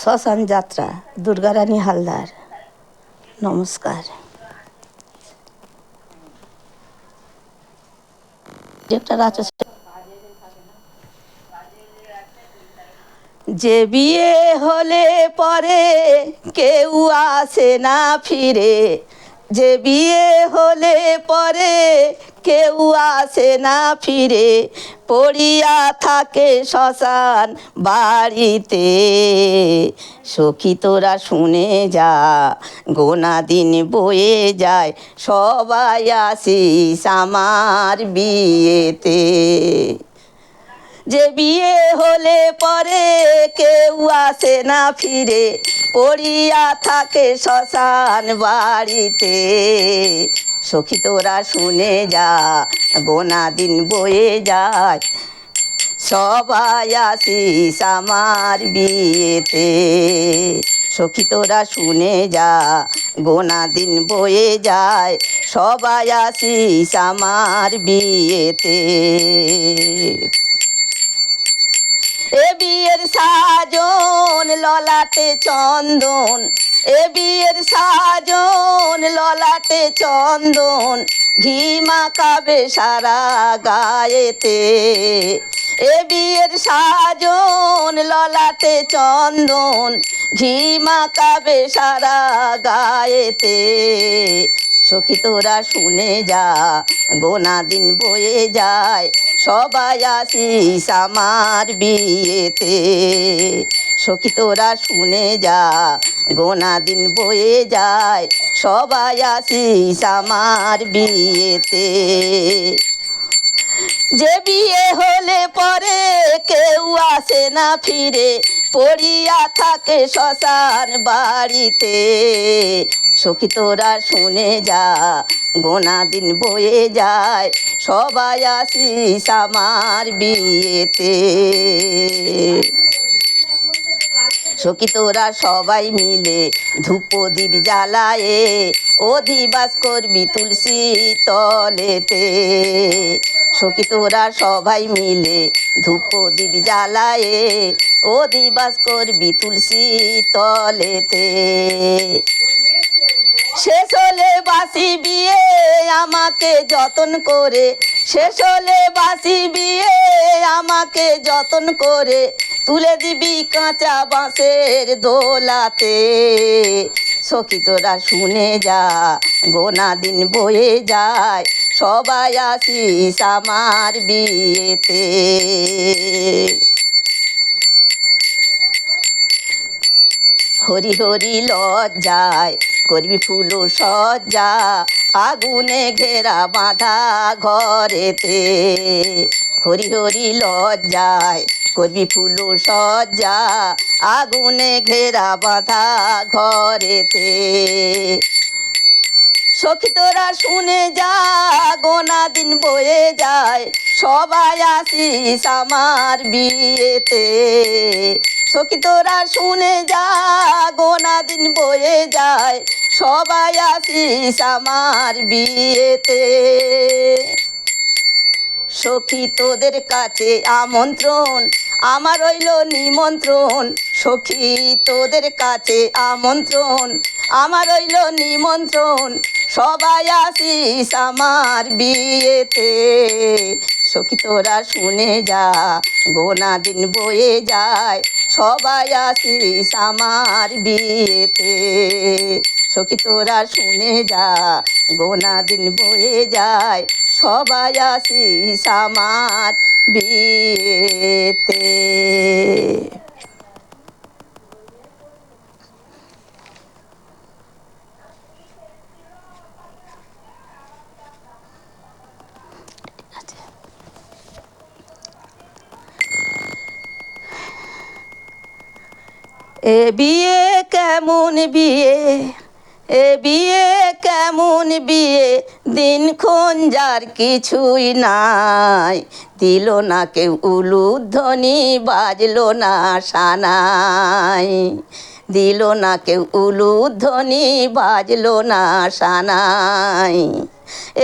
শ্মশান যাত্রা দুর্গারানী হালদার। নমস্কার। যে বিয়ে হলে পরে কেউ আসে না ফিরে, যে বিয়ে হলে পরে কেউ আসে না ফিরে, পড়িয়া থাকে শ্মশান বাড়িতে। সখী তোরা শুনে যা, গোনা দিন বয়ে যায়, সবাই আসিস আমার বিয়েতে। যে বিয়ে হলে পরে কেউ আসে না ফিরে, পড়িয়া থাকে শ্মশান বাড়িতে। সখী তোরা শুনে যা, গোনা দিন বয়ে যায়, সবাই আসিস আমার বিয়েতে। সখী তোরা শুনে যা, গোনা দিন বয়ে যায়, সবাই আসিস আমার বিয়েতে। এ বিয়ের সাজন ললাটে চন্দন, এ বিয়ের সাজন ললাটে চন্দন, ঘি মাখাবে সারা গায়েতে। এ বিয়ের সাজন ললাটে চন্দন, ঘি মাখাবে সারা গায়েতে। সখী তোরা শুনে যা, গোনা দিন বয়ে যায়, সবাই আসিস আমার বিয়েতে। সখী তোরা শুনে যা, গোনা দিন বয়ে যায়, সবাই আসিস আমার বিয়েতে। যে বিয়ে হলে পরে কেউ আসে না ফিরে, পড়িয়া থাকে শ্মশান বাড়িতে। সখী তোরা শুনে যা, গোনা দিন বয়ে যায়, সবাই আসিস আমার বিয়েতে। সখী তোরা সবাই মিলে ধূপ দীপ জ্বালায়ে, অধিবাস করবি তুলসী তলেতে। সখী তোরা সবাই মিলে ধূপ দীপ জ্বালায়ে, অধিবাস করবি তুলসী তলেতে। শেষ হলে বাসি বিয়ে আমাকে যতন করে, শেষ হলে বাসি বিয়ে আমাকে যতন করে, তুলে দিবি কাঁচা বাঁশের দোলাতে। সখী তোরা শুনে যা, গোনা দিন বয়ে যায়, সবাই আসিস আমার বিয়েতে। হরি হরি লজ্জায় করবি ফুল সজ্জা, আগুনে ঘেরা বাঁধা ঘরেতে। হরি হরি লজ্জায় করবি ফুল সজ্জা, আগুনে ঘেরা বাঁধা ঘরেতে। সখী তোরা শুনে যা, গোনা দিন বয়ে যায়, সবাই আসিস আমার বিয়েতে। সখী তোরা শুনে যা, গোনা দিন বয়ে যায়, সবাই আসিস আমার বিয়েতে। সখী তোদের কাছে আমন্ত্রণ, আমার রইল নিমন্ত্রণ। সখী তোদের কাছে আমন্ত্রণ, আমার রইল নিমন্ত্রণ, সবাই আসিস আমার বিয়েতে। সখী তোরা শুনে যা, গোনা দিন বয়ে যায়, সবাই আসিস আমার বিয়েতে। সখী তোরা শুনে যা, গোনা দিন বয়ে যায়, সবাই আসিস আমার বিয়েতে। এ বিয়ে কেমন বিয়ে, এ বিয়ে কেমন বিয়ে, দিনক্ষণ যার কিছুই নাই। দিল না কেউ উলুধ্বনি, বাজলো না সানাই। দিল না কেউ উলুধ্বনি, বাজলো না সানাই।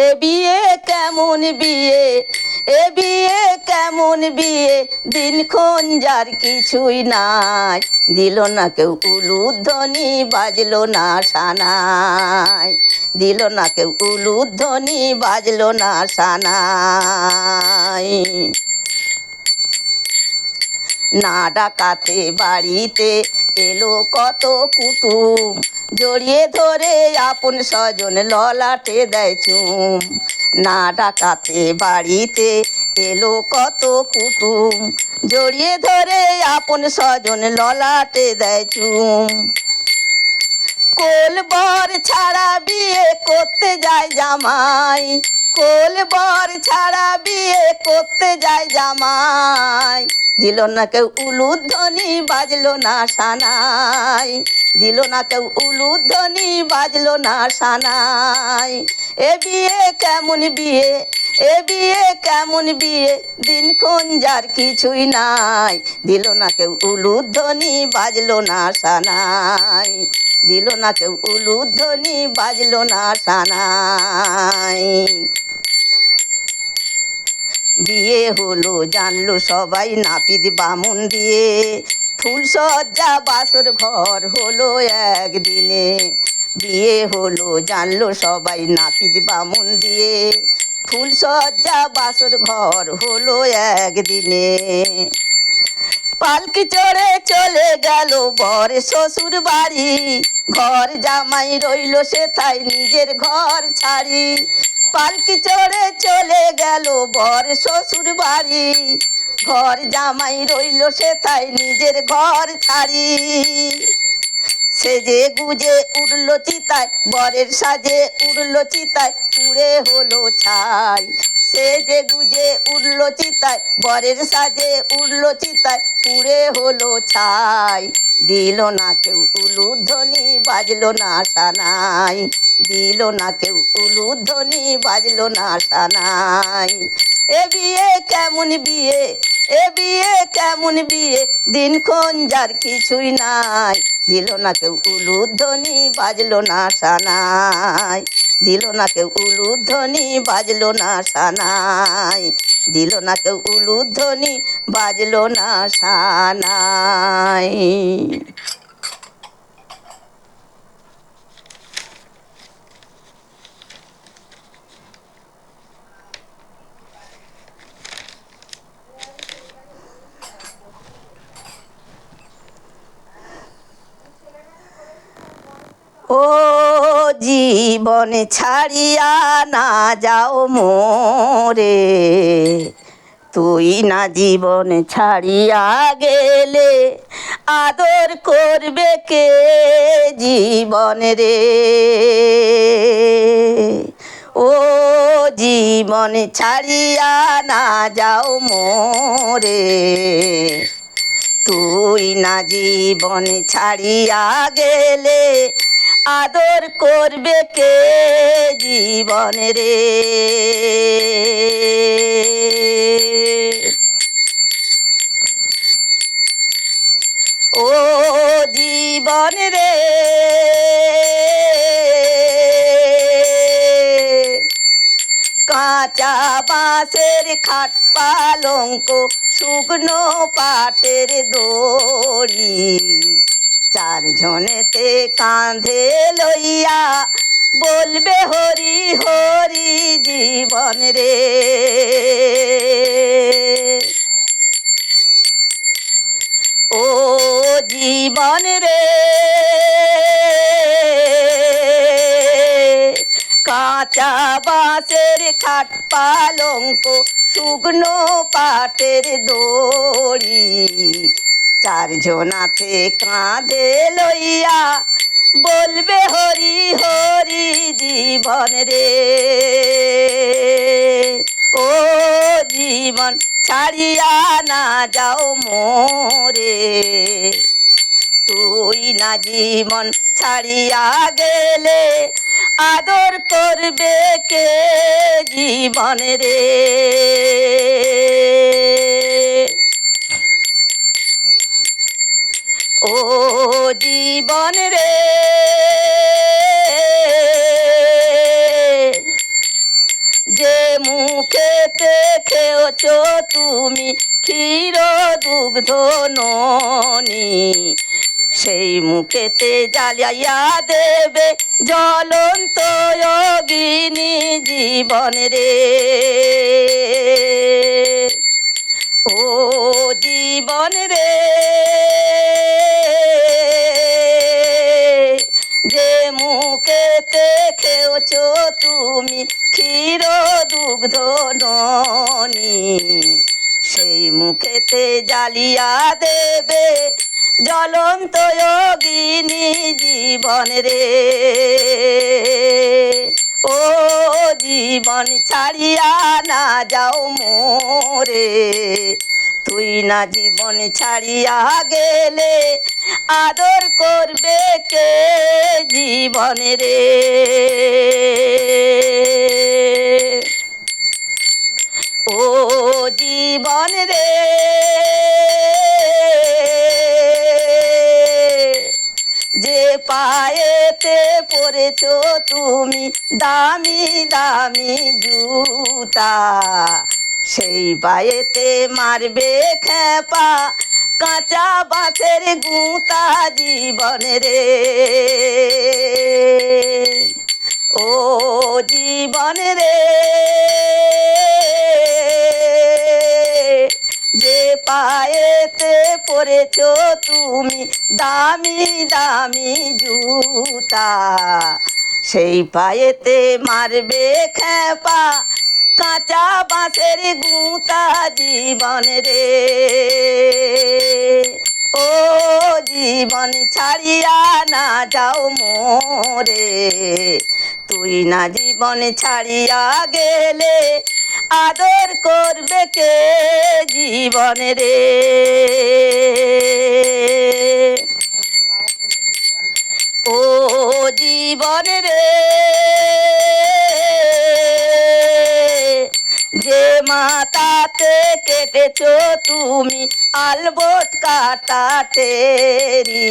এ বিয়ে কেমন বিয়ে, এ বিয়ে কেমন বিয়ে, দিনক্ষণ যার কিছুই নাই, দিল না কেউ উলুধ্বনি, বাজলো না সানাই, দিল না কেউ উলুধ্বনি, বাজলো না সানাই। না ডাকাতে বাড়িতে এলো কত কুটুম, জড়িয়ে ধরে আপন স্বজন ললাটে দেয় চুম। না ডাকাতে বাড়িতে এলো কত কুটুম, জড়িয়ে ধরে আপন স্বজন ললাটে দেয় চুম। কোলবর ছাড়া বিয়ে করতে যায় জামাই, কোলবর ছাড়া বিয়ে করতে যায় জামাই, দিল না কেউ উলুধ্বনি, বাজলো না সানাই, দিল না কেউ উলুধ্বনি, বাজলো না সানাই। এ বিয়ে কেমন বিয়ে, এ বিয়ে কেমন বিয়ে, দিনক্ষণ যার কিছুই নাই, দিল না কেউ উলুধ্বনি, বাজলো না সানাই, দিল না কেউ উলুধ্বনি, বাজলো না সানাই। বিয়ে হলো জানলো সবাই নাপিত বামুন দিয়ে, ফুল সজ্জা বাসর ঘর হলো একদিনে। বিয়ে হলো জানলো সবাই নাপিত বামুন দিয়ে, ফুল সজ্জা বাসর ঘর হলো একদিনে। পালকি চড়ে চলে গেল বর শ্বশুর বাড়ি, ঘর জামাই রইল সেথায় নিজের ঘর ছাড়ি। পালকি চড়ে চলে গেল বর শ্বশুর বাড়ি, ঘর জামাই রইল সেথায় নিজের ঘর ছাড়ি। সেজে গুজে উড়লো চিতায়, বরের সাজে উড়লো চিতায়, পুড়ে হলো ছাই। সেজে গুজে উড়লো চিতায়, বরের সাজে উড়লো চিতায়, পুড়ে হলো ছাই, দিল না কেউ উলুধ্বনি, বাজলো না সানাই, দিল না কেউ উলুধ্বনি, বাজলো না সানাই। এ বিয়ে কেমন বিয়ে, এ বিয়ে কেমন বিয়ে, দিনক্ষণ যার কিছুই নাই, দিল না কেউ উলুধ্বনি, বাজলো না সানাই, দিল না কেউ উলুধ্বনি, বাজলো না সানাই, দিল না কেউ উলুধ্বনি, বাজলো না সানাই। ও জীবন ছাড়িয়া না যাও মোরে, তুই না জীবন ছাড়িয়া গেলে, আদর করবে কে জীবন রে। ও জীবন ছাড়িয়া না যাও মোরে, তুই না জীবন ছাড়িয়া গেলে, আদর করবে কে জীবন রে। ও জীবন রে, কাঁচা বাঁশের খাট পালঙ্ক, শুকনো পাটের দড়ি, চারজনেতে কাঁধে লইয়া বলবে হরি হরি জীবন রে। ও জীবন রে, কাঁচা বাঁশের খাট পালঙ্ক, শুকনো পাটের দড়ি, চারজনাতে কাঁধে লইয়া বলবে হরি হরি জীবন রে। ও জীবন ছাড়িয়া না যাও মোরে, তুই না জীবন ছাড়িয়া গেলে, আদর করবে কে জীবন রে। ও জীবন রে, যে মুখেতে খেয়েছ তুমি ক্ষীর দুগ্ধ ননি, সেই মুখেতে জ্বালাইয়া দেবে জ্বলন্ত অগ্নি জীবন রে। ও জীবন রে, যে মুখেতে খেয়েছ তুমি ক্ষীর দুগ্ধ ননি, সেই মুখেতে জ্বালিয়া দেবে জ্বলন্ত অগ্নি জীবন রে। ও জীবন ছাড়িয়া না যাও মোরে, তুই না জীবন ছাড়িয়া গেলে আদর করবে কে জীবন রে। ও জীবন রে, যে পায়েতে পরেছ তুমি দামি দামি জুতা, সেই পায়েতে মারবে খেপা কাঁচা বাঁশের গুঁতা জীবন রে। ও জীবন রে, যে পায়েতে পরেছ তুমি দামি দামি জুতা, সেই পায়েতে মারবে খেপা কাঁচা বাঁশের গুঁতা জীবন রে। ও জীবন ছাড়িয়া না যাও মোরে, তুই না জীবন ছাড়িয়া গেলে আদর করবে কে জীবন রে। ও জীবন রে, যে মাথাতে কেটেছ তুমি আলবট কাটা টেরি,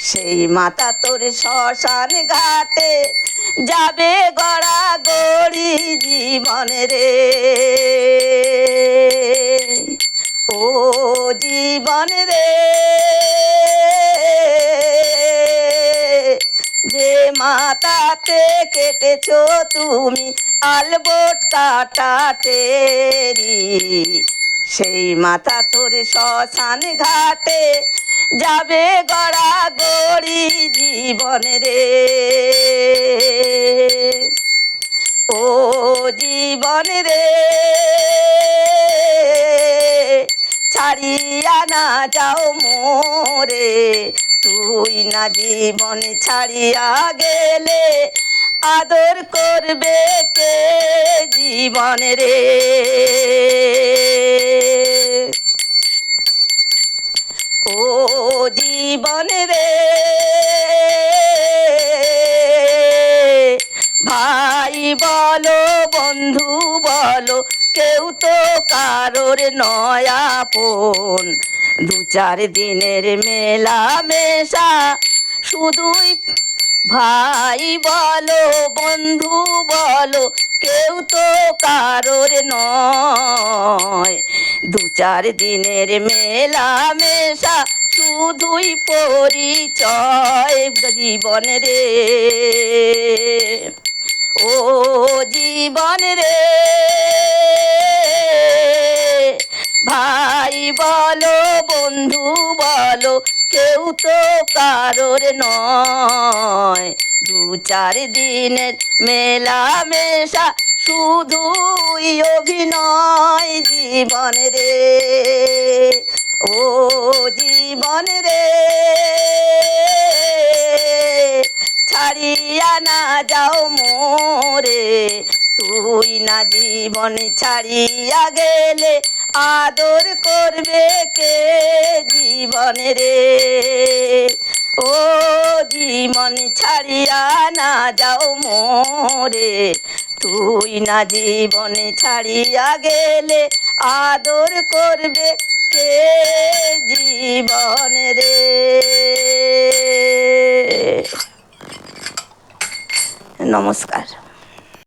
সেই মাথা তোর শ্মশান ঘাটে যাবে গড়া গড়ি জীবন রে। ও জীবন রে, যে মাথাতে কেটেছ তুমি আলবট কাটা টেরি, সেই মাথা তোর শ্মশান ঘাটে যাবে গড়া গড়ি জীবন রে। ও জীবন রে, ছাড়িয়া না যাও মোরে, তুই না জীবন ছাড়িয়া গেলে আদর করবে কে জীবন রে। ও জীবন রে, ভাই বলো বন্ধু বলো কেউ তো কারোর নয় আপন, দু চার দিনের মেলা মেশা শুধুই। ভাই বলো বন্ধু বলো কেউ তো কারোর নয়, দু চার দিনের মেলা মেশা শুধুই পরিচয় জীবন রে। ও জীবন রে, ভাই বলো বন্ধু বলো কেউ তো কারোর নয়, দু চার দিনের মেলা মেশা শুধুই অভিনয় জীবন রে। ও জীবন রে, ছাড়িয়া না যাও মোরে, তুই না জীবন ছাড়িয়া গেলে আদর করবে কে জীবন রে। ও জীবন ছাড়িয়া না যাও মোরে, তুই না জীবন ছাড়িয়া গেলে আদর করবে কে জীবন রে। নমস্কার।